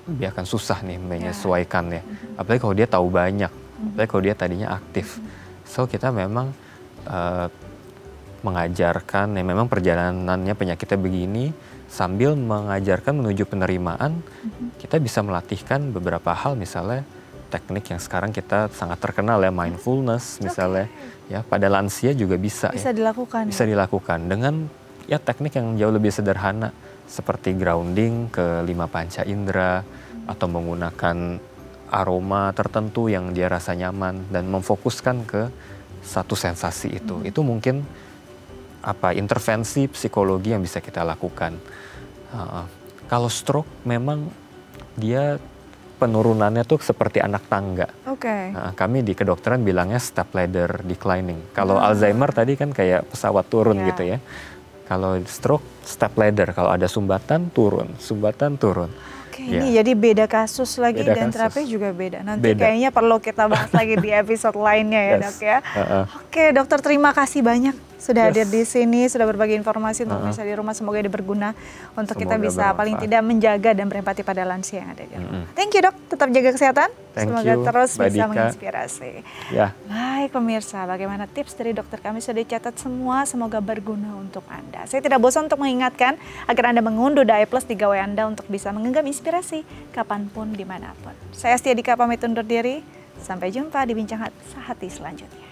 akan susah nih menyesuaikan ya. Apalagi kalau dia tahu banyak, apalagi kalau dia tadinya aktif. So kita memang mengajarkan, ya memang perjalanannya penyakitnya begini, sambil mengajarkan menuju penerimaan, kita bisa melatihkan beberapa hal, misalnya teknik yang sekarang kita sangat terkenal ya, mindfulness misalnya, ya pada lansia juga bisa dilakukan. Bisa dilakukan dengan ya teknik yang jauh lebih sederhana seperti grounding ke 5 panca indera atau menggunakan aroma tertentu yang dia rasa nyaman dan memfokuskan ke satu sensasi itu. Itu mungkin intervensi psikologi yang bisa kita lakukan. Kalau stroke memang dia penurunannya tuh seperti anak tangga. Kami di kedokteran bilangnya step ladder declining. Kalau Alzheimer tadi kan kayak pesawat turun gitu ya. Kalau stroke step ladder, kalau ada sumbatan turun, sumbatan turun. Ini jadi beda kasus lagi dan terapi juga beda. Nanti kayaknya perlu kita bahas lagi di episode lainnya ya, Dok ya. Oke, Dokter, terima kasih banyak sudah hadir di sini, sudah berbagi informasi untuk pemirsa di rumah. Semoga ini berguna untuk kita bisa paling tidak menjaga dan berempati pada lansia yang ada di rumah. Thank you, Dok. Tetap jaga kesehatan. Semoga terus bisa menginspirasi. Baik pemirsa, bagaimana tips dari dokter kami sudah dicatat semua, semoga berguna untuk Anda. Saya tidak bosan untuk mengingatkan agar Anda mengunduh DAI Plus di gawai Anda untuk bisa menggenggam inspirasi kapanpun, dimanapun. Saya Setia Dika pamit undur diri, sampai jumpa di Bincang Hati selanjutnya.